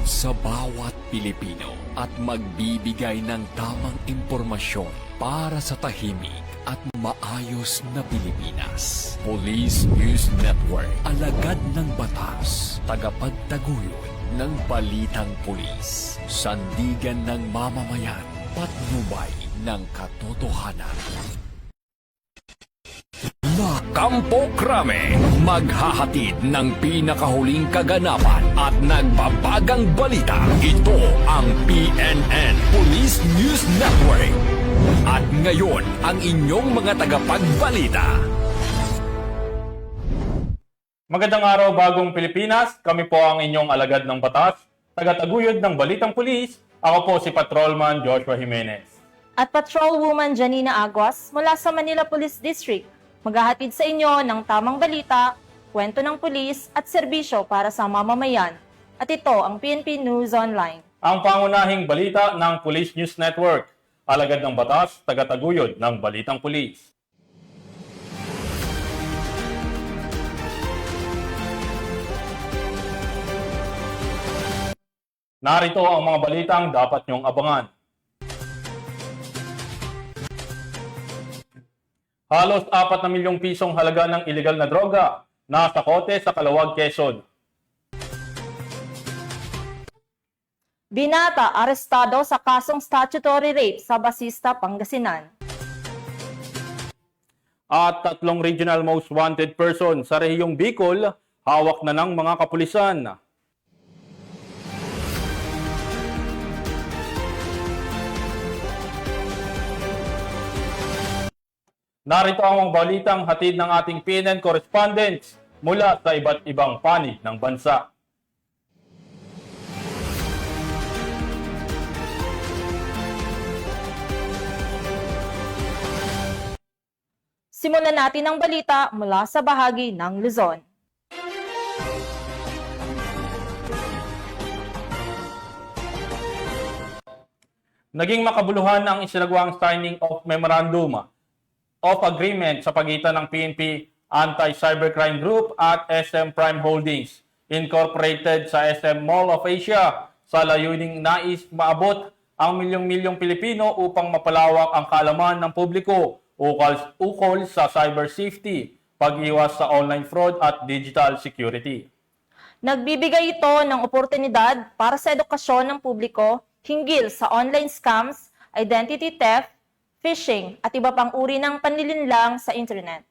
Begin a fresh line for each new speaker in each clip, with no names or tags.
sa bawat Pilipino at magbibigay ng tamang impormasyon para sa tahimik at maayos na Pilipinas. Police News Network, alagad ng batas, tagapagtaguyod ng balitang pulis, sandigan ng mamamayan, patnubay ng katotohanan. La Campo Crame, maghahatid ng pinakahuling kaganapan at nagbabagang balita. Ito ang PNN Police News Network. At ngayon, ang inyong mga tagapagbalita.
Magandang araw, bagong Pilipinas. Kami po ang inyong alagad ng batas, tagataguyod ng Balitang Pulis. Ako po si Patrolman Joshua Jimenez.
At Patrolwoman Janina Aguas mula sa Manila Police District. Maghahatid sa inyo ng tamang balita, kwento ng pulis at serbisyo para sa mamamayan. At ito ang PNP News Online.
Ang pangunahing balita ng Police News Network. Alagad ng batas, tagataguyod ng Balitang Pulis. Narito ang mga balitang dapat niyong abangan. Halos 4 na milyong pisong halaga ng iligal na droga nasa kote sa Calawag, Quezon.
Binata arestado sa kasong statutory rape sa Basista, Pangasinan.
At 3 regional most wanted person sa rehiyong Bicol, hawak na ng mga kapulisan. Narito ang mga balitang hatid ng ating PNN correspondents mula sa iba't ibang panig ng bansa.
Simulan natin ang balita mula sa bahagi ng Luzon.
Naging makabuluhan ang isinagawang signing of Memorandum of Agreement sa pagitan ng PNP Anti-Cybercrime Group at SM Prime Holdings, incorporated sa SM Mall of Asia, sa layuning nais maabot ang milyong-milyong Pilipino upang mapalawak ang kaalaman ng publiko ukol sa cyber safety, pag-iwas sa online fraud at digital security.
Nagbibigay ito ng oportunidad para sa edukasyon ng publiko hinggil sa online scams, identity theft, phishing at iba pang uri ng panlilinlang sa internet.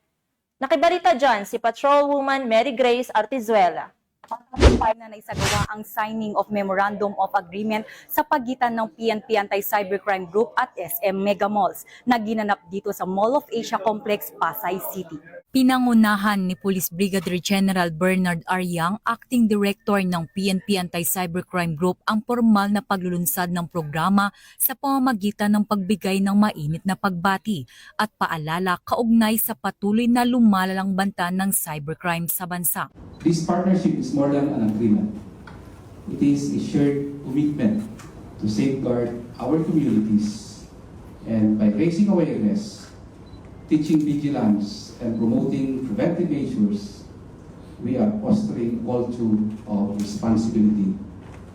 Nakibalita dyan si Patrolwoman Mary Grace Artizuela.
Na naisagawa ang signing of Memorandum of Agreement sa pagitan ng PNP Anti-Cybercrime Group at SM Mega Malls na ginanap dito sa Mall of Asia Complex, Pasay City. Pinangunahan ni Police Brigadier General Bernard Aryang, Acting Director ng PNP Anti-Cybercrime Group, ang formal na paglulunsad ng programa sa pamamagitan ng pagbigay ng mainit na pagbati at paalala kaugnay sa patuloy na lumalalang banta ng cybercrime sa bansa.
This partnership is more than an agreement. It is a shared commitment to safeguard our communities, and by raising awareness, teaching vigilance, and promoting preventive measures, we are fostering a culture of responsibility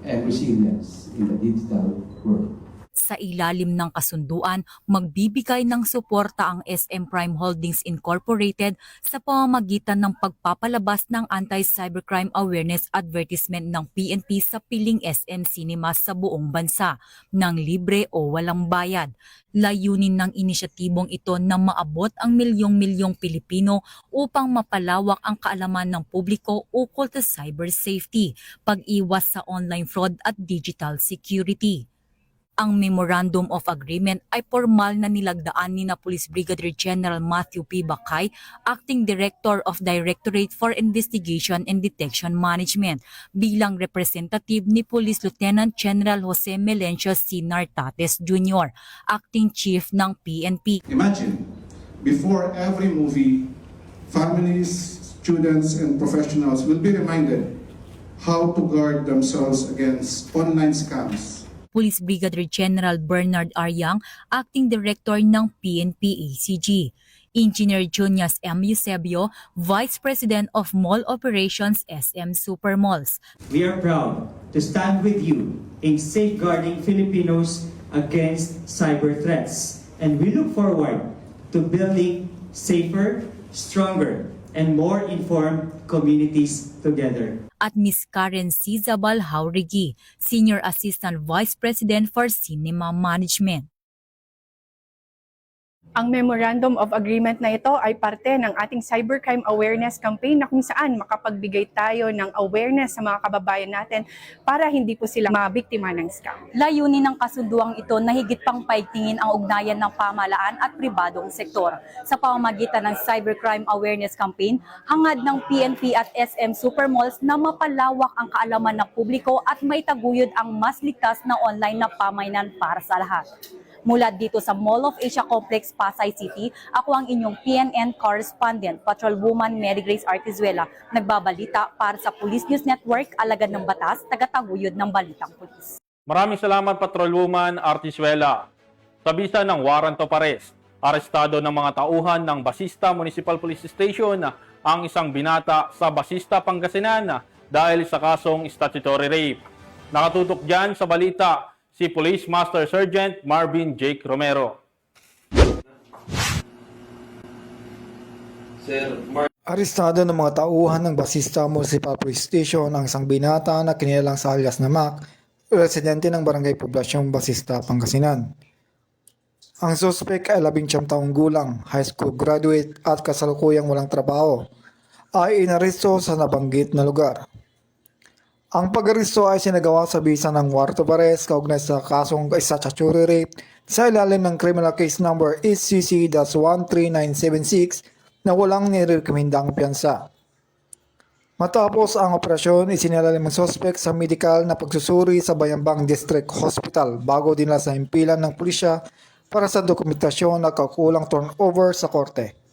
and resilience in the digital world.
Sa ilalim ng kasunduan, magbibigay ng suporta ang SM Prime Holdings Incorporated sa pamamagitan ng pagpapalabas ng anti-cybercrime awareness advertisement ng PNP sa piling SM Cinemas sa buong bansa, ng libre o walang bayad. Layunin ng inisyatibong ito na maabot ang milyong-milyong Pilipino upang mapalawak ang kaalaman ng publiko ukol sa cyber safety, pag-iwas sa online fraud at digital security. Ang Memorandum of Agreement ay formal na nilagdaan ni na Police Brigadier General Matthew P. Bakay, Acting Director of Directorate for Investigation and Detection Management, bilang representative ni Police Lieutenant General Jose Melencio C. Nartates Jr., Acting Chief ng PNP.
Imagine, before every movie, families, students, and professionals will be reminded how to guard themselves against online scams.
Police Brigadier General Bernard Aryang, Acting Director ng PNP ACG. Engineer Junias M. Eusebio, Vice President of Mall Operations SM Supermalls.
We are proud to stand with you in safeguarding Filipinos against cyber threats, and we look forward to building safer, stronger, and more informed communities together.
At Ms. Karen C. Zabal Haurigi, Senior Assistant Vice President for Cinema Management.
Ang Memorandum of Agreement na ito ay parte ng ating Cybercrime Awareness Campaign na kung saan makapagbigay tayo ng awareness sa mga kababayan natin para hindi po sila mabiktima ng scam.
Layunin ng kasunduang ito na higit pang paigtingin ang ugnayan ng pamahalaan at pribadong sektor. Sa pamamagitan ng Cybercrime Awareness Campaign, hangad ng PNP at SM Supermalls na mapalawak ang kaalaman ng publiko at may taguyod ang mas ligtas na online na pamayanan para sa lahat. Mula dito sa Mall of Asia Complex, Pasay City, ako ang inyong PNN correspondent, Patrolwoman Mary Grace Artizuela, nagbabalita para sa Police News Network, alagad ng batas, tagataguyod ng balitang pulis.
Maraming salamat, Patrolwoman Artizuela. Sa bisa ng warrant of arrest, arestado ng mga tauhan ng Basista Municipal Police Station ang isang binata sa Basista, Pangasinan dahil sa kasong statutory rape. Nakatutok dyan sa balita si Police Master Sergeant Marvin Jake Romero.
Arestado ng mga tauhan ng Basista Municipal Police Station ang isang binata na kinilalang sa alias na Mac, residente ng Barangay Poblasyong Basista, Pangasinan. Ang suspek ay 19 taong gulang, high school graduate at kasalukuyang walang trabaho, ay inaresto sa nabanggit na lugar. Ang pag-aresto ay sinagawa sa bisa ng warrant of arrest kaugnay sa kasong statutory rape sa ilalim ng criminal case number SCC-13976 na walang nirekomendang piyansa. Matapos ang operasyon, isinalalim ang suspect sa medical na pagsusuri sa Bayambang District Hospital bago dinala sa himpilan ng pulisya para sa dokumentasyon na kakulang turnover sa korte.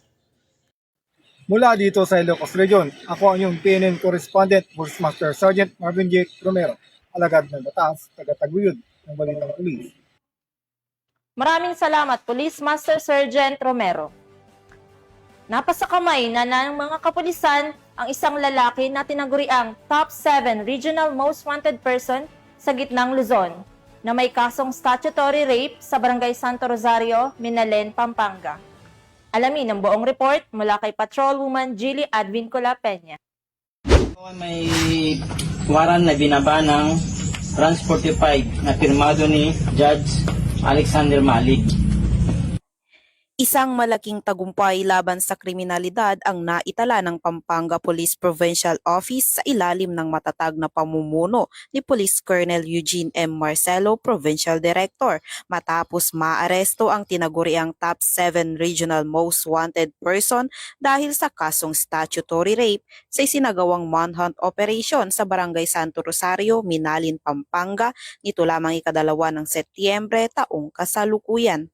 Mula dito sa Ilocos Region, ako ang iyong PNN correspondent, Police Master Sergeant Marvin J. Romero, alagad ng batas, tagataguyod ng balitang pulis.
Maraming salamat, Police Master Sergeant Romero. Napasakamay na ng mga kapulisan ang isang lalaki na tinaguriang Top 7 Regional Most Wanted Person sa gitnang Luzon na may kasong statutory rape sa Barangay Santo Rosario, Minalen, Pampanga. Alamin ang buong report mula kay Patrolwoman Jilly Advincula Peña.
May waran na binaba ng Branch 45 na pirmado ni Judge Alexander Malik.
Isang malaking tagumpay laban sa kriminalidad ang naitala ng Pampanga Police Provincial Office sa ilalim ng matatag na pamumuno ni Police Colonel Eugene M. Marcelo, Provincial Director, matapos maaresto ang tinaguriang Top 7 Regional Most Wanted Person dahil sa kasong statutory rape sa isinagawang manhunt operation sa Barangay Santo Rosario, Minalin, Pampanga nito lamang ikadalawa ng Setyembre taong kasalukuyan.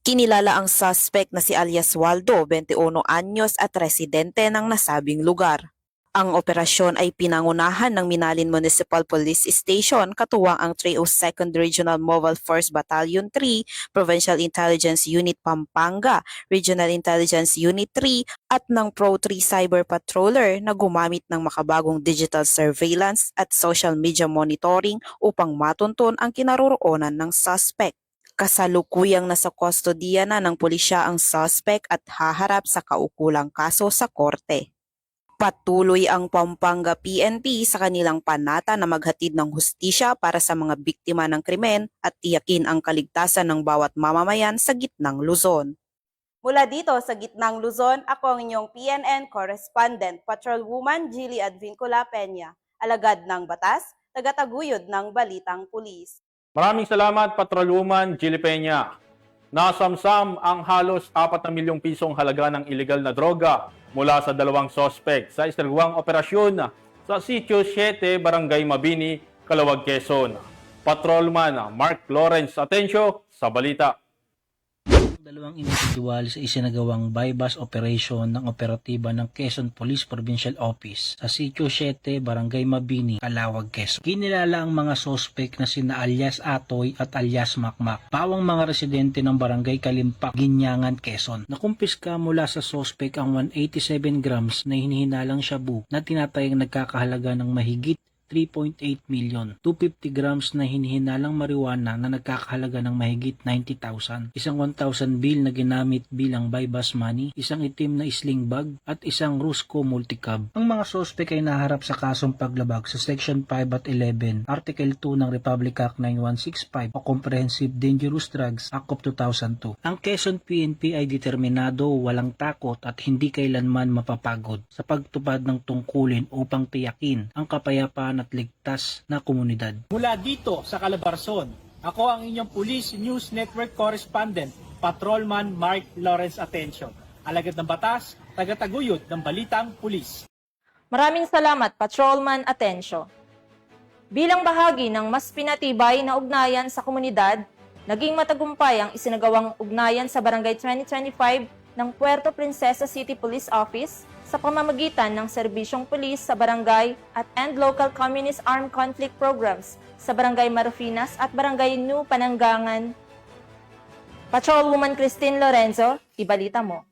Kinilala ang suspect na si alias Waldo, 21 anyos at residente ng nasabing lugar. Ang operasyon ay pinangunahan ng Minalin Municipal Police Station katuwang ang 302nd Regional Mobile Force Battalion 3, Provincial Intelligence Unit Pampanga, Regional Intelligence Unit 3 at ng Pro 3 Cyber Patroller na gumamit ng makabagong digital surveillance at social media monitoring upang matuntun ang kinaroroonan ng suspect. Kasalukuyang nasa kustodiya na ng pulisya ang suspect at haharap sa kaukulang kaso sa korte. Patuloy ang Pampanga PNP sa kanilang panata na maghatid ng hustisya para sa mga biktima ng krimen at tiyakin ang kaligtasan ng bawat mamamayan sa gitnang Luzon.
Mula dito sa gitnang Luzon, ako ang inyong PNN correspondent, Patrolwoman Jilly Advincula Peña, alagad ng batas, tagataguyod ng balitang pulis.
Maraming salamat, Patrolwoman Jilly Peña. Nasamsam ang halos 4 na milyong pisong halaga ng illegal na droga mula sa dalawang sospek sa isinagawang operasyon sa Sitio 7, Barangay Mabini, Calawag, Quezon. Patrolman Mark Lawrence Atencio sa balita.
Dalawang individual sa isinagawang bypass operation ng operatiba ng Quezon Police Provincial Office sa Sitio 7, Barangay Mabini, Calawag, Quezon. Kinilala ang mga sospek na sina alias Atoy at alias Makmak, pawang mga residente ng Barangay Kalimpak, Ginyangan, Quezon. Nakumpiska mula sa sospek ang 187 grams na hinihinalang shabu na tinatayang nagkakahalaga ng mahigit 3.8 million, 250 grams na hinihinalang marijuana na nagkakahalaga ng mahigit 90,000, isang 1,000 bill na ginamit bilang bypass money, isang itim na sling bag, at isang Rusco multicab. Ang mga sospek ay naharap sa kasong paglabag sa Section 5 at 11, Article 2 ng Republic Act 9165 o Comprehensive Dangerous Drugs Act of 2002. Ang Quezon PNP ay determinado, walang takot at hindi kailanman mapapagod sa pagtupad ng tungkulin upang tiyakin ang kapayapaan at ligtas na komunidad.
Mula dito sa Calabarzon, ako ang inyong Police News Network Correspondent, Patrolman Mark Lawrence Atencio. Alagad ng batas, tagataguyod ng balitang pulis.
Maraming salamat, Patrolman Atencio. Bilang bahagi ng mas pinatibay na ugnayan sa komunidad, naging matagumpay ang isinagawang ugnayan sa Barangay 2025 ng Puerto Princesa City Police Office sa pamamagitan ng serbisyong pulis sa barangay at End Local Communist Armed Conflict Programs sa Barangay Marufinas at Barangay New Pananggangan. Patrolwoman Christine Lorenzo, ibalita mo.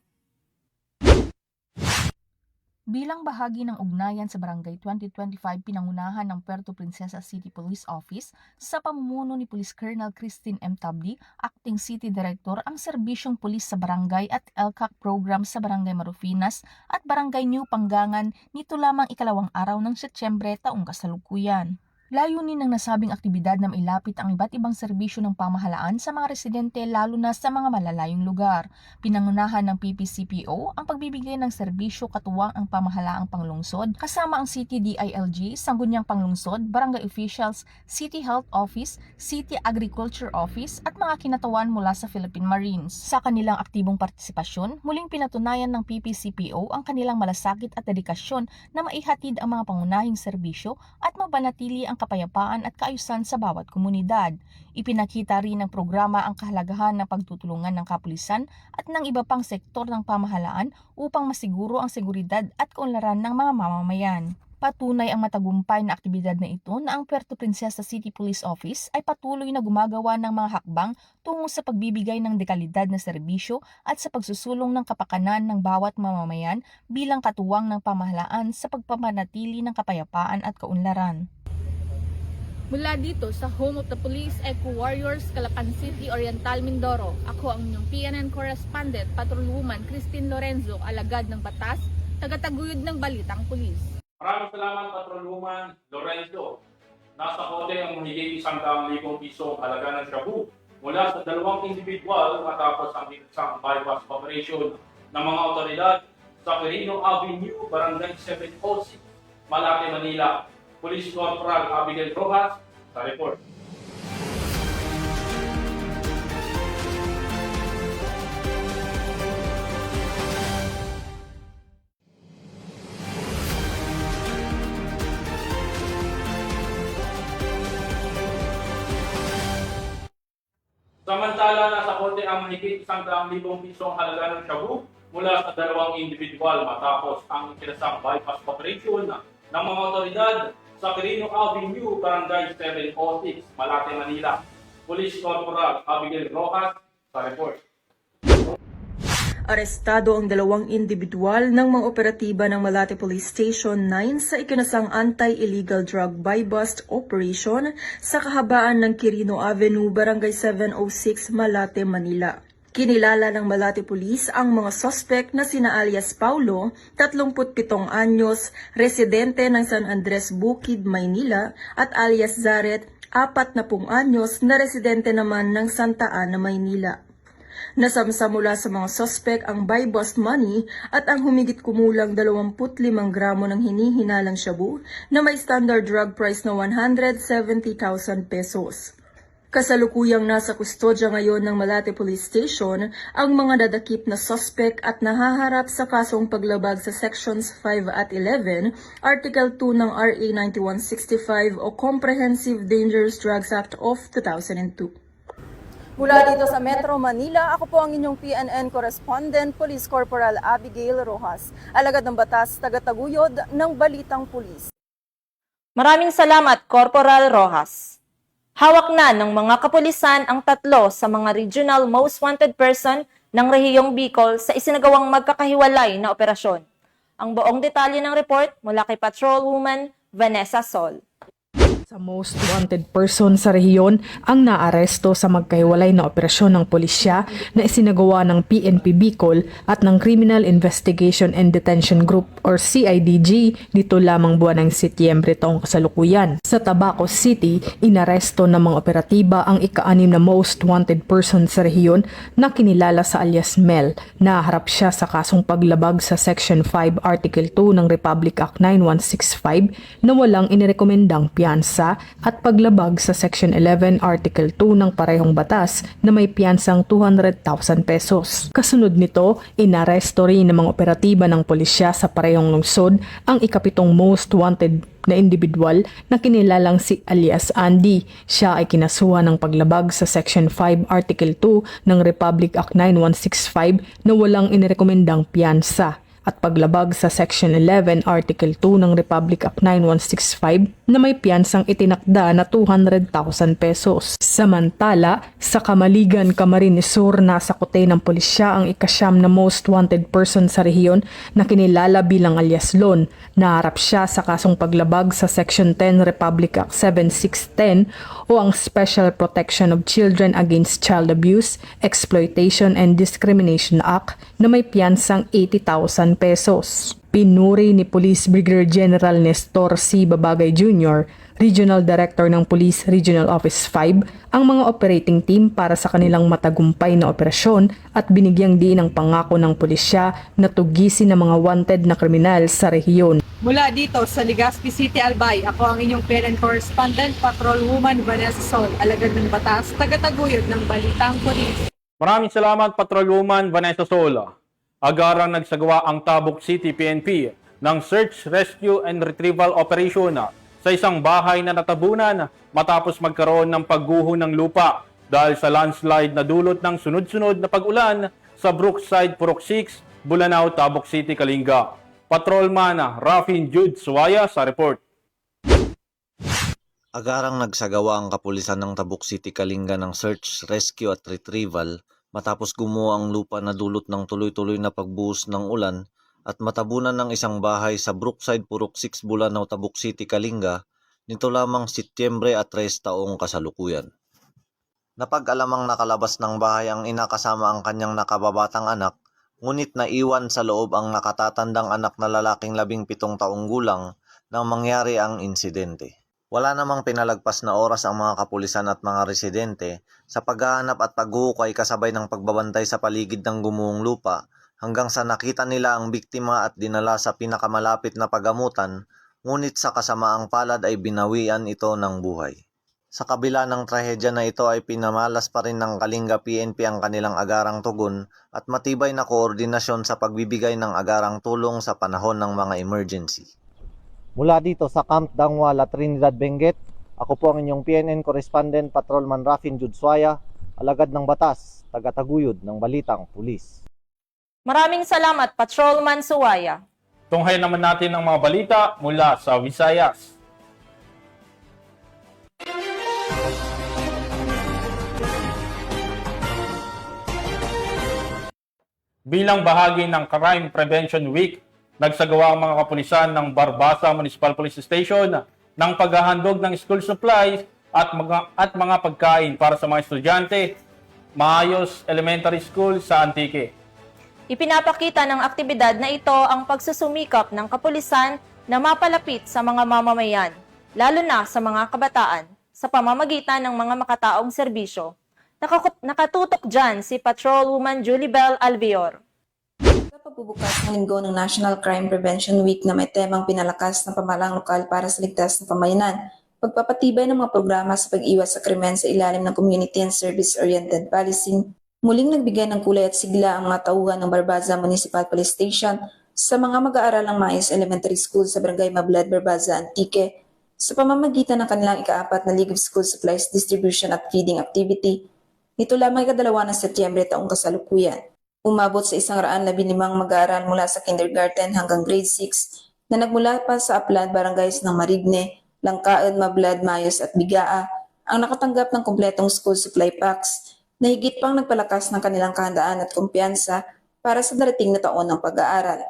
Bilang bahagi ng ugnayan sa Barangay 2025 pinangunahan ng Puerto Princesa City Police Office sa pamumuno ni Police Colonel Christine M. Tabli, Acting City Director, ang serbisyong pulis sa barangay at LCAC program sa Barangay Marufinas at Barangay New Panggangan nito lamang ikalawang araw ng Setyembre taong kasalukuyan. Layunin ng nasabing aktibidad na mailapit ang iba't ibang serbisyo ng pamahalaan sa mga residente lalo na sa mga malalayong lugar. Pinangunahan ng PPCPO ang pagbibigay ng serbisyo katuwang ang pamahalaang panglungsod kasama ang City DILG, Sangguniang Panglungsod, Barangay Officials, City Health Office, City Agriculture Office at mga kinatawan mula sa Philippine Marines. Sa kanilang aktibong partisipasyon, muling pinatunayan ng PPCPO ang kanilang malasakit at dedikasyon na maihatid ang mga pangunahing serbisyo at mabanatili ang kapayapaan at kaayusan sa bawat komunidad. Ipinakita rin ng programa ang kahalagahan ng pagtutulungan ng kapulisan at ng iba pang sektor ng pamahalaan upang masiguro ang seguridad at kaunlaran ng mga mamamayan. Patunay ang matagumpay na aktibidad na ito na ang Puerto Princesa City Police Office ay patuloy na gumagawa ng mga hakbang tungo sa pagbibigay ng dekalidad na serbisyo at sa pagsusulong ng kapakanan ng bawat mamamayan bilang katuwang ng pamahalaan sa pagpapanatili ng kapayapaan at kaunlaran.
Mula dito sa Home of the Police Eco Warriors, Calapan City, Oriental, Mindoro, ako ang inyong PNN Correspondent, Patrolwoman Christine Lorenzo, alagad ng batas, tagataguyod ng balitang pulis.
Maraming salamat, Patrolwoman Lorenzo. Nasa kote ang mahigit 100,000 piso halaga ng shabu mula sa dalawang individual matapos ang isang bypass operation ng mga otoridad sa Quirino Avenue, Barangay 706, Malate, Manila. Police Corporal Abigail Rojas sa report. Samantala, nasa konti ang mahigit 100,000 pisong halaga ng shabu mula sa dalawang individual matapos ang ikinasang bypass operation ng mga otoridad sa Quirino Avenue, Barangay 706, Malate, Manila. Police Corporal Abigail Rojas sa report.
Arestado ang dalawang individual ng mga operatiba ng Malate Police Station 9 sa ikinasang anti-illegal drug buy-bust operation sa kahabaan ng Quirino Avenue, Barangay 706, Malate, Manila. Kinilala ng Malate Police ang mga suspect na sina alias Paulo, 37 anyos, residente ng San Andres Bukid, Maynila, at alias Zaret, 40 anyos, na residente naman ng Santa Ana, Maynila. Nasamsa mula sa mga suspect ang buy-bust money at ang humigit kumulang 25 gramo ng hinihinalang shabu na may standard drug price na 170,000 pesos. Kasalukuyang nasa kustodya ngayon ng Malate Police Station ang mga dadakip na suspect at nahaharap sa kasong paglabag sa Sections 5 at 11, Article 2 ng RA 9165 o Comprehensive Dangerous Drugs Act of 2002.
Mula dito sa Metro Manila, ako po ang inyong PNN correspondent, Police Corporal Abigail Rojas, alagad ng batas, tagataguyod ng Balitang Pulis.
Maraming salamat, Corporal Rojas. Hawak na ng mga kapulisan ang 3 sa mga regional most wanted person ng rehiyong Bicol sa isinagawang magkakahiwalay na operasyon. Ang buong detalye ng report mula kay Patrolwoman Vanessa Sol.
Sa most wanted person sa rehiyon ang naaresto sa magkahiwalay na operasyon ng pulisya na isinagawa ng PNP Bicol at ng Criminal Investigation and Detention Group or CIDG dito lamang buwan ng Setyembre taong kasalukuyan. Sa Tabaco City, inaresto ng mga operatiba ang ika-6 na most wanted person sa rehiyon na kinilala sa alias Mel. Naharap siya sa kasong paglabag sa Section 5 Article 2 ng Republic Act 9165 na walang inirekomendang piyansa at paglabag sa Section 11 Article 2 ng parehong batas na may piyansang 200,000 pesos. Kasunod nito, inaresto rin ng mga operatiba ng pulisya sa parehong lungsod ang ika-7 most wanted na individual na kinilalang si alias Andy. Siya ay kinasuhan ng paglabag sa Section 5 Article 2 ng Republic Act 9165 na walang inirekomendang piyansa at paglabag sa Section 11 Article 2 ng Republic Act 9165 na may piyansang itinakda na 200,000 pesos. Samantala, sa Kamaligan, Camarines Sur, nasa kote ng pulisya ang ika-9 na most wanted person sa rehiyon na kinilala bilang alias Lon. Naharap siya sa kasong paglabag sa Section 10 Republic Act 7610 o ang Special Protection of Children Against Child Abuse, Exploitation and Discrimination Act na may piyansang 80,000 pesos. Pinuri ni Police Brigadier General Nestor C. Babagay Jr., Regional Director ng Police Regional Office 5, ang mga operating team para sa kanilang matagumpay na operasyon at binigyang diin ang pangako ng pulisya na tugisin ang mga wanted na kriminal sa rehiyon. Mula dito sa Legazpi City, Albay, ako ang inyong PNN correspondent, Patrolwoman Vanessa Sol, alagad ng batas, tagataguyod ng Balitang Pulis.
Maraming salamat, Patrolwoman Vanessa Sol. Agarang nagsagawa ang Taboc City PNP ng Search, Rescue and Retrieval Operation sa isang bahay na natabunan matapos magkaroon ng pagguho ng lupa dahil sa landslide na dulot ng sunod-sunod na pag-ulan sa Brookside, Purok 6, Bulanao, Taboc City, Kalinga. Patrolman Rafin Jude Suwaya sa report.
Agarang nagsagawa ang kapulisan ng Taboc City, Kalinga ng Search, Rescue at Retrieval matapos gumuho ang lupa na dulot ng tuloy-tuloy na pagbuhos ng ulan at matabunan ng isang bahay sa Brookside, Purok 6, Bulanao, Taboc City, Kalinga nito lamang Setyembre at 3 taong kasalukuyan. Napag-alamang nakalabas ng bahay ang ina kasama ang kanyang nakababatang anak, ngunit naiwan sa loob ang nakatatandang anak na lalaking 17 taong gulang nang mangyari ang insidente. Wala namang pinalagpas na oras ang mga kapulisan at mga residente sa paghahanap at paghukay kasabay ng pagbabantay sa paligid ng gumuhong lupa hanggang sa nakita nila ang biktima at dinala sa pinakamalapit na pagamutan, ngunit sa kasamaang palad ay binawian ito ng buhay. Sa kabila ng trahedya na ito ay pinamalas pa rin ng Kalinga PNP ang kanilang agarang tugon at matibay na koordinasyon sa pagbibigay ng agarang tulong sa panahon ng mga emergency.
Mula dito sa Camp Dangwala, Trinidad, Benguet, ako po ang inyong PNN correspondent, Patrolman Rafin Jude Suwaya, alagad ng batas, tagataguyod ng Balitang Pulis.
Maraming salamat, Patrolman Suwaya.
Tunghayan naman natin ang mga balita mula sa Visayas. Bilang bahagi ng Crime Prevention Week, nagsagawa ang mga kapulisan ng Barbasa Municipal Police Station ng paghahandog ng school supplies at mga pagkain para sa mga estudyante, Maayos Elementary School sa Antique.
Ipinapakita ng aktibidad na ito ang pagsusumikap ng kapulisan na mapalapit sa mga mamamayan, lalo na sa mga kabataan, sa pamamagitan ng mga makataong serbisyo. Nakatutok dyan si Patrolwoman Julie Bell Alvior.
Pagbubukas ng linggo ng National Crime Prevention Week na may temang pinalakas ng pamahalang lokal para sa ligtas na pamayanan, pagpapatibay ng mga programa sa pag-iwas sa krimen sa ilalim ng Community and Service-Oriented Policing, muling nagbigay ng kulay at sigla ang mga tauhan ng Barbasa Municipal Police Station sa mga mag-aaral ng Maayos Elementary School sa Barangay Mablad, Barbasa, Antique sa pamamagitan ng kanilang ika-4 na League of School Supplies Distribution at Feeding Activity Nito lamang ikadalawa ng Setyembre taong kasalukuyan. Umabot sa 115 mag-aaral mula sa kindergarten hanggang grade 6 na nagmula pa sa Aplad Barangays ng Marigne, Langkaan, Mablad, Mayos at Bigaa ang nakatanggap ng kumpletong school supply packs na higit pang nagpalakas ng kanilang kahandaan at kumpiyansa para sa darating na taon ng pag-aaral.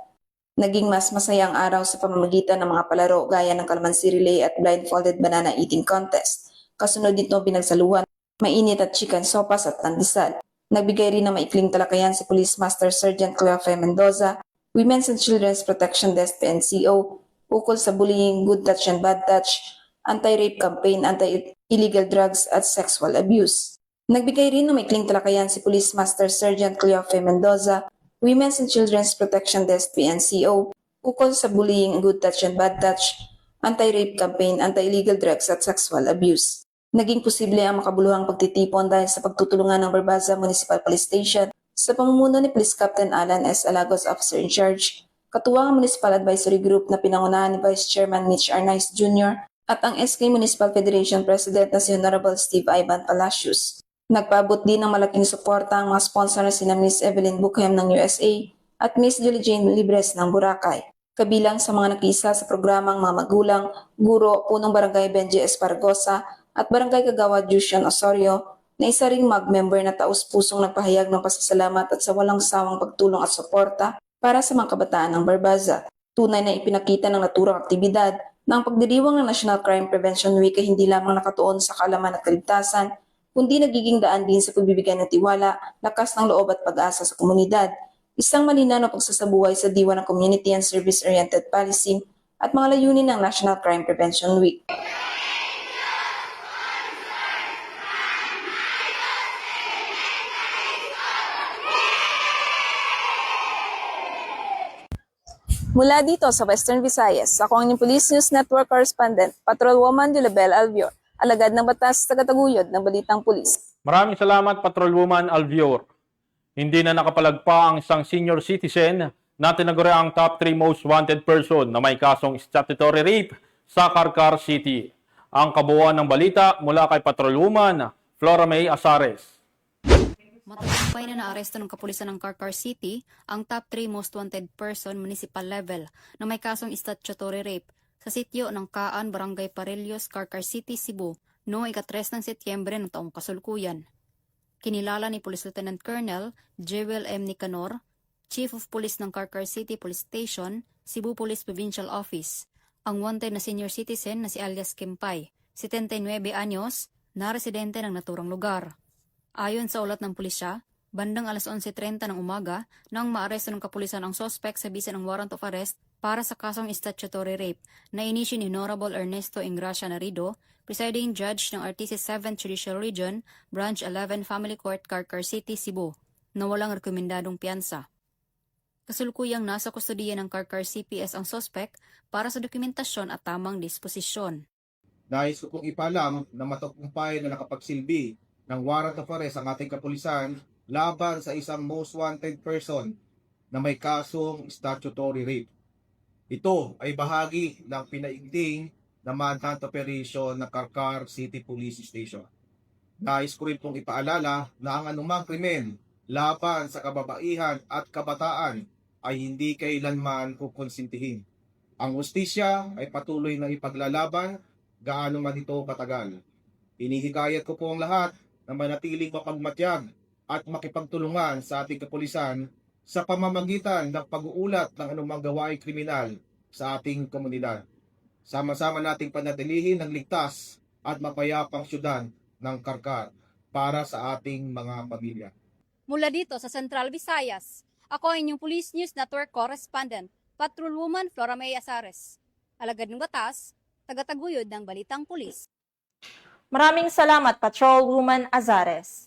Naging mas masayang araw sa pamamagitan ng mga palaro gaya ng Kalamansi Relay at Blindfolded Banana Eating Contest. Kasunod nito pinagsaluhan, mainit at chicken sopas at pandesal. Nagbigay rin ng maikling talakayan si Police Master Sergeant Cleofe Mendoza, Women's and Children's Protection Desk PNCO, ukol sa bullying, good touch and bad touch, anti-rape campaign, anti-illegal drugs at sexual abuse. Nagbigay rin ng maikling talakayan si Police Master Sergeant Cleofe Mendoza, Women's and Children's Protection Desk PNCO, ukol sa bullying, good touch and bad touch, anti-rape campaign, anti-illegal drugs at sexual abuse. Naging posible ang makabuluhang pagtitipon dahil sa pagtutulungan ng Barbaza Municipal Police Station sa pamumuno ni Police Captain Alan S. Alagos, Officer in Charge, katuwang ang Municipal Advisory Group na pinangunahan ni Vice Chairman Mitch Arnaiz Jr. at ang SK Municipal Federation President na si Honorable Steve Ivan Palacios. Nagpaabot din ng malaking suporta ang mga sponsor na sina Miss Evelyn Buchem ng USA at Miss Julie Jane Libres ng Boracay. Kabilang sa mga nakisa sa programang mga magulang, guro, punong barangay Benji Espargosa at barangay Kagawad Jushan Osorio na isa ring mag-member na taus-pusong nagpahayag ng pasasalamat at sa walang sawang pagtulong at suporta para sa mga kabataan ng Barbaza. Tunay na ipinakita ng naturang aktibidad ng pagdiriwang ng National Crime Prevention Week ay hindi lamang nakatuon sa kaalaman at kaligtasan, kundi nagiging daan din sa pagbibigay ng tiwala, lakas ng loob at pag-asa sa komunidad, isang malinaw na pagsasabuhay sa diwa ng Community and Service-Oriented Policy at mga layunin ng National Crime Prevention Week.
Mula dito sa Western Visayas, ako ang inyong Police News Network Correspondent, Patrolwoman Julabel Alvior, alagad ng batas, tagataguyod ng Balitang Pulis.
Maraming salamat, Patrolwoman Alvior. Hindi na nakapalagpa ang isang senior citizen na tinaguri ang top 3 most wanted person na may kasong statutory rape sa Carcar City. Ang kabuuan ng balita mula kay Patrolwoman Flora May Azares.
Matagumpay na naaresto ng kapulisan ng Carcar City ang top 3 most wanted person municipal level na may kasong statutory rape sa sitio ng Kaan, Barangay Parellos, Carcar City, Cebu noong ika-3 ng Setyembre ng taong kasalukuyan. Kinilala ni Police Lieutenant Colonel Jewel M. Nicanor, Chief of Police ng Carcar City Police Station, Cebu Police Provincial Office, ang wanted na senior citizen na si alias Kempay, 79 anyos, na residente ng naturang lugar. Ayon sa ulat ng pulisya, bandang alas 11:30 ng umaga nang maaresto ng kapulisan ang suspect sa bisa ng warrant of arrest para sa kasong statutory rape na inisyu ni Honorable Ernesto Ingracia Narido, Presiding Judge ng RTC 7th Judicial Region, Branch 11 Family Court, Carcar City, Cebu, na walang rekomendadong piyansa. Kasulukuyang nasa kustodiya ng Carcar CPS ang suspect para sa dokumentasyon at tamang disposisyon.
Nais ko pong ipalam na matagumpay na nakapagsilbi ng warrant of arrest ang ating kapulisan laban sa isang most wanted person na may kasong statutory rape. Ito ay bahagi ng pinaigting na manhunt operation ng Carcar City Police Station. Nais ko rin pong ipaalala na ang anumang krimen laban sa kababaihan at kabataan ay hindi kailanman kukonsintihin. Ang hustisya ay patuloy na ipaglalaban gaano man ito katagal. Inihikayat ko po ang lahat na manatiling mapagmatyag at makipagtulungan sa ating kapulisan sa pamamagitan ng pag-uulat ng anumang gawaing kriminal sa ating komunidad. Sama-sama nating panatilihin ang ligtas at mapayapang syudad ng Carcar para sa ating mga pamilya.
Mula dito sa Central Visayas, ako ang inyong Police News Network Correspondent, Patrolwoman Flora May Azares. Alagad ng batas, tagataguyod ng Balitang Pulis.
Maraming salamat, Patrolwoman Azares.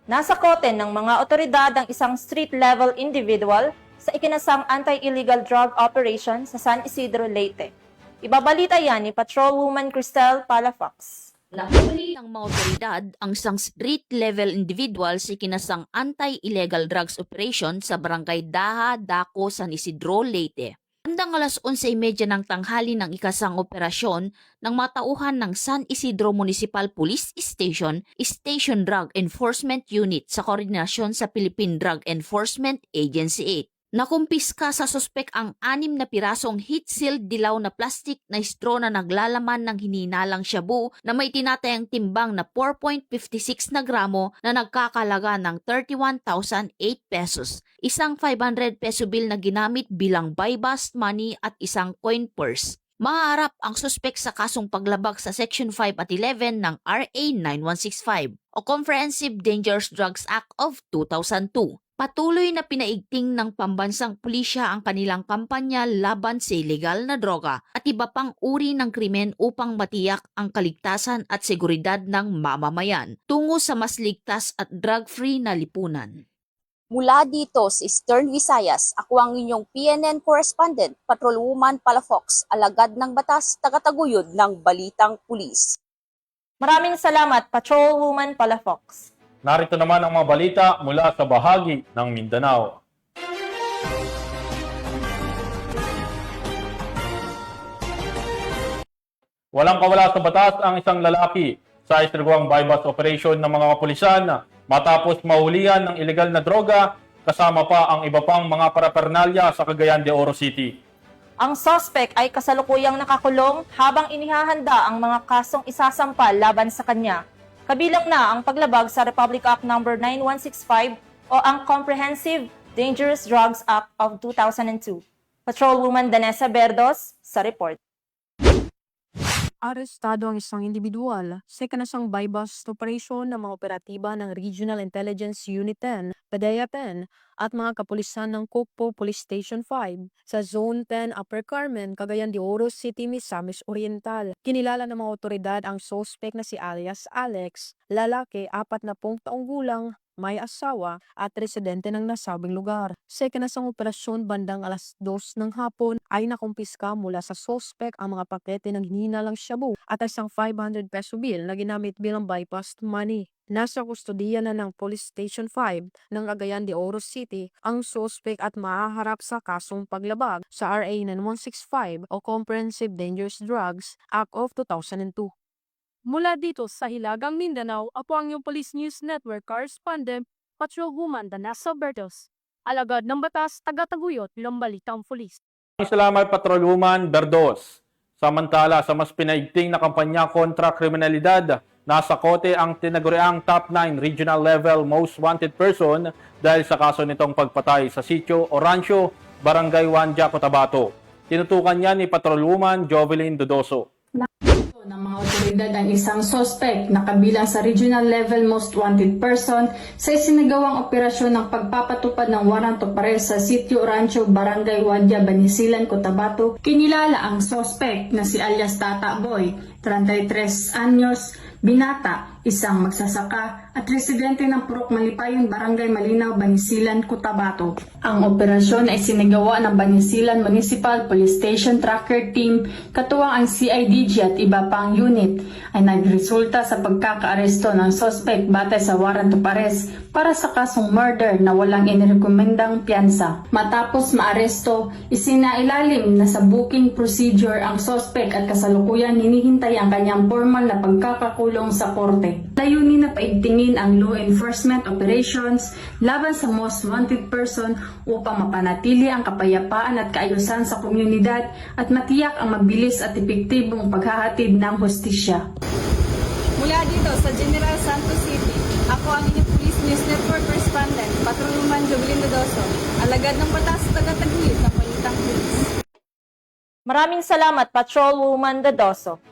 Nasa kote ng mga otoridad ang isang street-level individual sa ikinasang anti-illegal drug operation sa San Isidro, Leyte. Ibabalita yan ni Patrolwoman Cristel Palafox.
Nahuli ng mga otoridad ang isang street-level individual sa ikinasang anti-illegal drugs operation sa Barangay Daha, Daco, San Isidro, Leyte. Handang alas 11:30 ng tanghali ng ikasang operasyon ng matauhan ng San Isidro Municipal Police Station, Station Drug Enforcement Unit sa koordinasyon sa Philippine Drug Enforcement Agency 8. Nakumpiska sa suspek ang 6 na pirasong heat-sealed dilaw na plastic na straw na naglalaman ng hininalang shabu na may tinatayang timbang na 4.56 na gramo na nagkakalaga ng 31,008 pesos, isang 500 peso bill na ginamit bilang buy-bust money at isang coin purse. Maharap ang suspek sa kasong paglabag sa Section 5 at 11 ng RA 9165 o Comprehensive Dangerous Drugs Act of 2002. Patuloy na pinaigting ng pambansang pulisya ang kanilang kampanya laban sa ilegal na droga at iba pang uri ng krimen upang matiyak ang kaligtasan at seguridad ng mamamayan tungo sa mas ligtas at drug-free na lipunan.
Mula dito sa Eastern Visayas, ako ang inyong PNN correspondent, Patrolwoman Palafox, alagad ng batas, tagataguyod ng Balitang Pulis.
Maraming salamat, Patrolwoman Palafox.
Narito naman ang mga balita mula sa bahagi ng Mindanao. Walang kawala sa batas ang isang lalaki sa isinagawang buy-bust operation ng mga kapulisan matapos mahulihan ng ilegal na droga kasama pa ang iba pang mga parapernalya sa Cagayan de Oro City.
Ang suspect ay kasalukuyang nakakulong habang inihahanda ang mga kasong isasampal laban sa kanya. Kabilang na ang paglabag sa Republic Act No. 9165 o ang Comprehensive Dangerous Drugs Act of 2002. Patrolwoman Danessa Berdos sa report.
Arestado ang isang individual sa ikanasang buy-bust operation ng mga operatiba ng Regional Intelligence Unit 10, PDEA 10, at mga kapulisan ng Cocpo Police Station 5 sa Zone 10 Upper Carmen, Cagayan de Oro City, Misamis Oriental. Kinilala ng mga otoridad ang suspect na si alias Alex, lalaki, 40 taong gulang, may asawa at residente ng nasabing lugar. Sa ikanasang operasyon bandang alas 2 ng hapon ay nakumpiska mula sa suspect ang mga pakete ng hininalang shabu at isang 500 peso bill na ginamit bilang buy-bust money. Nasa kustodiya na ng Police Station 5 ng Cagayan de Oro City ang suspect at mahaharap sa kasong paglabag sa RA 9165 o Comprehensive Dangerous Drugs Act of 2002. Mula dito sa Hilagang Mindanao, ako ang iyong Police News Network correspondent, Patrolwoman Danessa Bertos. Alagad ng batas, tagataguyod ng Balitang Pulis.
Salamat, Patrolwoman Berdos. Samantala, sa mas pinaigting na kampanya kontra kriminalidad, nasa kote ang tinaguriang top 9 regional level most wanted person dahil sa kaso nitong pagpatay sa sitio Orancio, Barangay Wanja, Cotabato. Tinutukan niya ni Patrolwoman Jovelyn Dodoso.
Ng mga otoridad ang isang suspect na kabilang sa regional level most wanted person sa isinagawang operasyon ng pagpapatupad ng warrant of arrest sa Sitio Rancho, Barangay Wadya, Banisilan, Cotabato. Kinilala ang suspect na si alias Tata Boy, 33 anyos, binata, isang magsasaka at residente ng Purok Malipayon, Barangay Malinaw, Banisilan, Cotabato. Ang operasyon ay sinagawa ng Banisilan Municipal Police Station Tracker Team, katuwang ang CIDG at iba pang unit, ay nagresulta sa pagkakaaresto ng suspect batay sa warrant of arrest para sa kasong murder na walang inirekomendang piyansa. Matapos maaresto, isinailalim na sa booking procedure ang suspect at kasalukuyan hinihintay ang kanyang formal na pagkakakulong sa korte. Layunin na paigtingin ang law enforcement operations laban sa most wanted person upang mapanatili ang kapayapaan at kaayusan sa komunidad at matiyak ang mabilis at epektibong paghahatid ng hustisya.
Mula dito sa General Santos City, ako ang inyong Police News Network correspondent, Patrolwoman Jovelyn Dodoso, alagad ng batas, tagataguyod ng Balitang Pulis.
Maraming salamat, Patrolwoman Dodoso.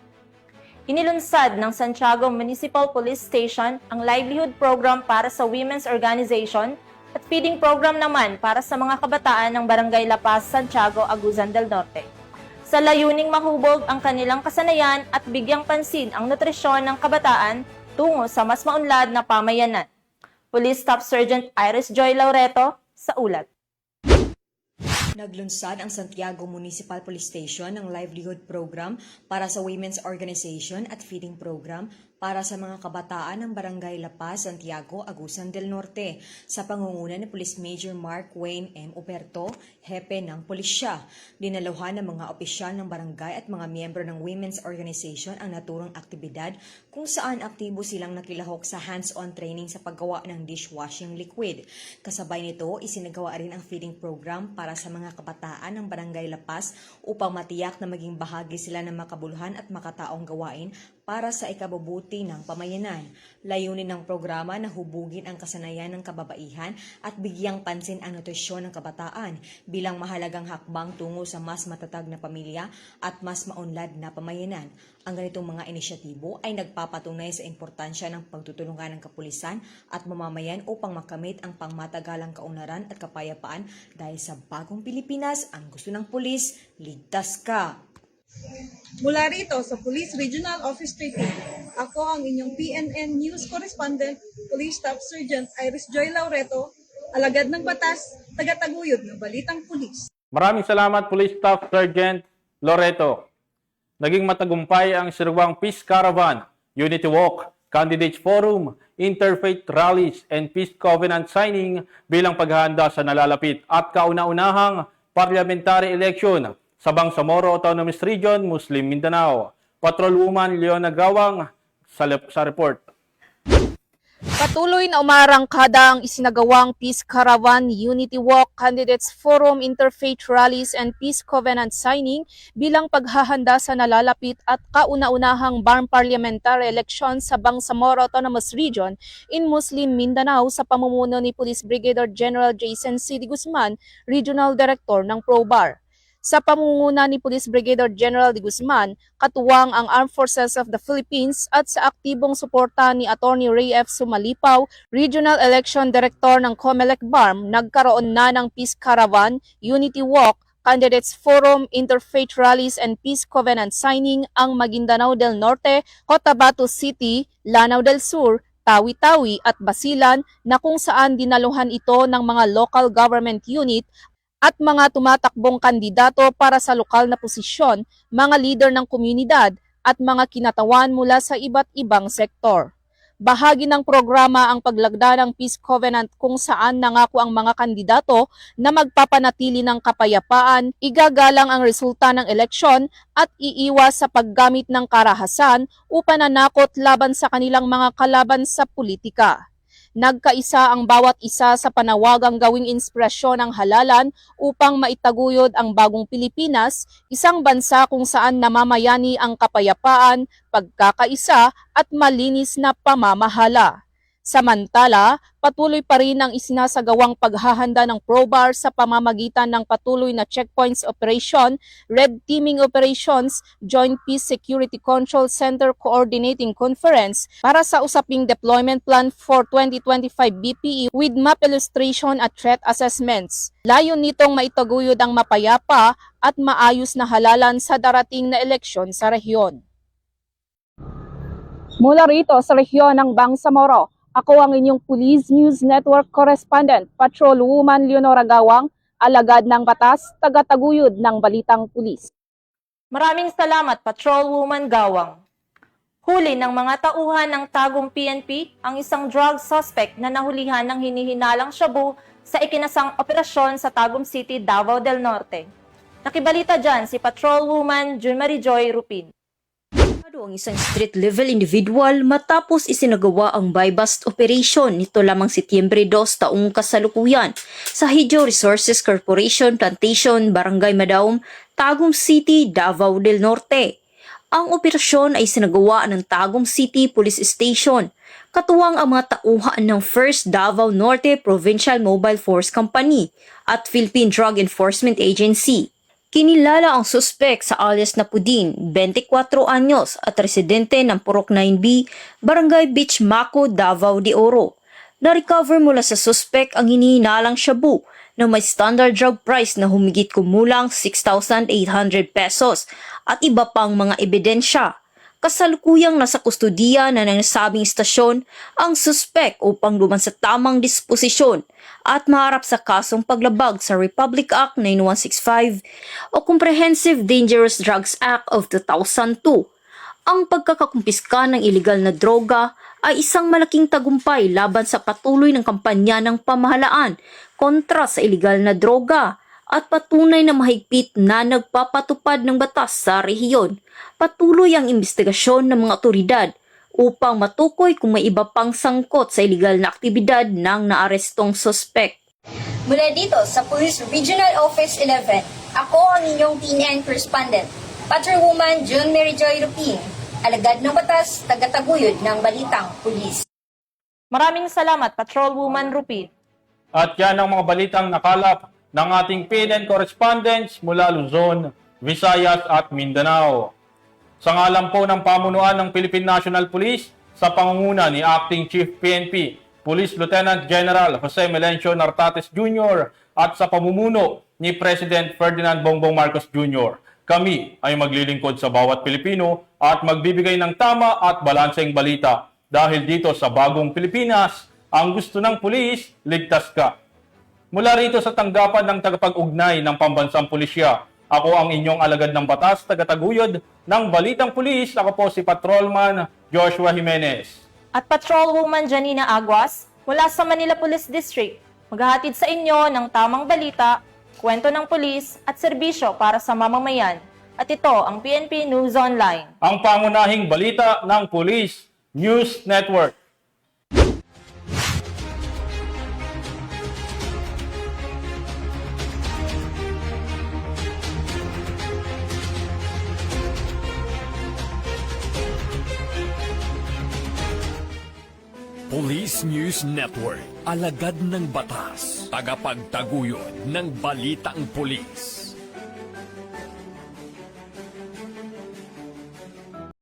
Inilunsad ng Santiago Municipal Police Station ang livelihood program para sa women's organization at feeding program naman para sa mga kabataan ng Barangay La Paz, Santiago, Aguzan del Norte. Sa layuning mahubog ang kanilang kasanayan at bigyang pansin ang nutrisyon ng kabataan tungo sa mas maunlad na pamayanan. Police Staff Sergeant Iris Joy Laureto sa ulat.
Naglunsad ang Santiago Municipal Police Station ng livelihood program para sa women's organization at feeding program para sa mga kabataan ng Barangay La Paz, Santiago, Agusan del Norte sa pangunguna ni Police Major Mark Wayne M. Uperto, hepe ng pulisya. Dinaluhan ng mga opisyal ng barangay at mga miyembro ng women's organization ang naturang aktibidad kung saan aktibo silang nakilahok sa hands-on training sa paggawa ng dishwashing liquid. Kasabay nito, isinagawa rin ang feeding program para sa mga kabataan ng Barangay La Paz upang matiyak na maging bahagi sila ng makabuluhan at makataong gawain para sa ikabubuti ng pamayanan. Layunin ng programa na hubugin ang kasanayan ng kababaihan at bigyang pansin ang nutrisyon ng kabataan bilang mahalagang hakbang tungo sa mas matatag na pamilya at mas maunlad na pamayanan. Ang ganitong mga inisyatibo ay nagpapatunay sa importansya ng pagtutulungan ng kapulisan at mamamayan upang makamit ang pangmatagalang kaunlaran at kapayapaan dahil sa bagong Pilipinas, ang gusto ng pulis, ligtas ka!
Mula rito sa Police Regional Office 13, ako ang inyong PNN News Correspondent, Police Staff Sergeant Iris Joy Laureto, alagad ng batas, tagataguyod ng Balitang Pulis.
Maraming salamat, Police Staff Sergeant Loreto. Naging matagumpay ang Sirwang Peace Caravan, Unity Walk, Candidates Forum, Interfaith Rallies, and Peace Covenant Signing bilang paghahanda sa nalalapit at kauna-unahang parliamentary election sa Bangsamoro Autonomous Region, Muslim Mindanao. Patrolwoman Leona Gawang sa report.
Patuloy na umarangkada ang isinagawang Peace Caravan, Unity Walk, Candidates Forum, Interfaith Rallies, and Peace Covenant Signing bilang paghahanda sa nalalapit at kauna-unahang parliamentary election sa Bangsamoro Autonomous Region in Muslim Mindanao sa pamumuno ni Police Brigadier General Jason C. De Guzman, Regional Director ng ProBAR. Sa pamumuno ni Police Brigadier General De Guzman, katuwang ang Armed Forces of the Philippines at sa aktibong suporta ni Attorney Ray F. Sumalipaw, Regional Election Director ng COMELEC BARM, nagkaroon na ng Peace Caravan, Unity Walk, Candidates Forum, Interfaith Rallies, and Peace Covenant Signing ang Maguindanao del Norte, Cotabato City, Lanao del Sur, Tawi-Tawi at Basilan na kung saan dinaluhan ito ng mga local government unit at mga tumatakbong kandidato para sa lokal na posisyon, mga leader ng komunidad at mga kinatawan mula sa iba't ibang sektor. Bahagi ng programa ang paglagda ng Peace Covenant kung saan nangako ang mga kandidato na magpapanatili ng kapayapaan, igagalang ang resulta ng eleksyon at iiwas sa paggamit ng karahasan upang nanakot laban sa kanilang mga kalaban sa politika. Nagkaisa ang bawat isa sa panawagang gawing inspirasyon ng halalan upang maitaguyod ang bagong Pilipinas, isang bansa kung saan namamayani ang kapayapaan, pagkakaisa at malinis na pamamahala. Samantala, patuloy pa rin ang isinasagawang paghahanda ng ProBAR sa pamamagitan ng patuloy na checkpoints operation, red teaming operations, Joint Peace Security Control Center Coordinating Conference para sa usaping deployment plan for 2025 BPE with map illustration at threat assessments. Layon nitong maitaguyod ang mapayapa at maayos na halalan sa darating na eleksyon sa rehiyon. Mula rito sa rehiyon ng Bangsamoro, ako ang inyong Police News Network Correspondent, Patrolwoman Leonora Gawang, alagad ng batas, tagataguyod ng Balitang Pulis.
Maraming salamat, Patrolwoman Gawang. Huli ng mga tauhan ng Tagum PNP ang isang drug suspect na nahulihan ng hinihinalang shabu sa ikinasang operasyon sa Tagum City, Davao del Norte. Nakibalita dyan si Patrolwoman Junmarie Joy Rupin.
Ang isang street-level individual matapos isinagawa ang buy-bust operation nito lamang Setyembre 2 taong kasalukuyan sa Hidyo Resources Corporation Plantation, Barangay Madaum, Tagum City, Davao del Norte. Ang operasyon ay sinagawa ng Tagum City Police Station, katuwang ang mga tauhan ng 1st Davao Norte Provincial Mobile Force Company at Philippine Drug Enforcement Agency. Kinilala ang suspek sa alias na Pudin, 24 anyos at residente ng Purok 9B, Barangay Beach Maco, Davao de Oro. Na-recover mula sa suspek ang hinihinalang shabu na may standard drug price na humigit kumulang 6,800 pesos at iba pang mga ebidensya. Kasalukuyang nasa kustudiya na ng nasabing istasyon ang suspek upang luman sa tamang disposisyon at maharap sa kasong paglabag sa Republic Act 9165 o Comprehensive Dangerous Drugs Act of 2002. Ang pagkakakumpiska ng ilegal na droga ay isang malaking tagumpay laban sa patuloy ng kampanya ng pamahalaan kontra sa ilegal na droga at patunay na mahigpit na nagpapatupad ng batas sa rehiyon. Patuloy ang investigasyon ng mga otoridad upang matukoy kung may iba pang sangkot sa ilegal na aktibidad ng naarestong sospek.
Mula dito sa Police Regional Office 11, ako ang inyong PNN correspondent, Patrolwoman June Mary Joy Rupin, alagad ng batas, tagataguyod ng balitang pulis.
Maraming salamat, Patrolwoman Rupi.
At yan ang mga balitang nakalap ng ating PNN correspondents mula Luzon, Visayas at Mindanao. Sa ngalan po ng pamunuan ng Philippine National Police sa pangunguna ni Acting Chief PNP, Police Lieutenant General Jose Melencio Nartates Jr. at sa pamumuno ni President Ferdinand Bongbong Marcos Jr., kami ay maglilingkod sa bawat Pilipino at magbibigay ng tama at balanseng balita. Dahil dito sa bagong Pilipinas, ang gusto ng pulis, ligtas ka. Mula rito sa tanggapan ng tagapag-ugnay ng Pambansang Pulisya, ako ang inyong alagad ng batas, tagataguyod ng Balitang Pulis. Ako po si Patrolman Joshua Jimenez.
At Patrolwoman Janina Aguas mula sa Manila Police District. Maghahatid sa inyo ng tamang balita, kwento ng pulis at serbisyo para sa mamamayan. At ito ang PNP News Online.
Ang pangunahing balita ng Police News Network.
Police News Network, alagad ng batas, tagapagtaguyod ng balitang pulis.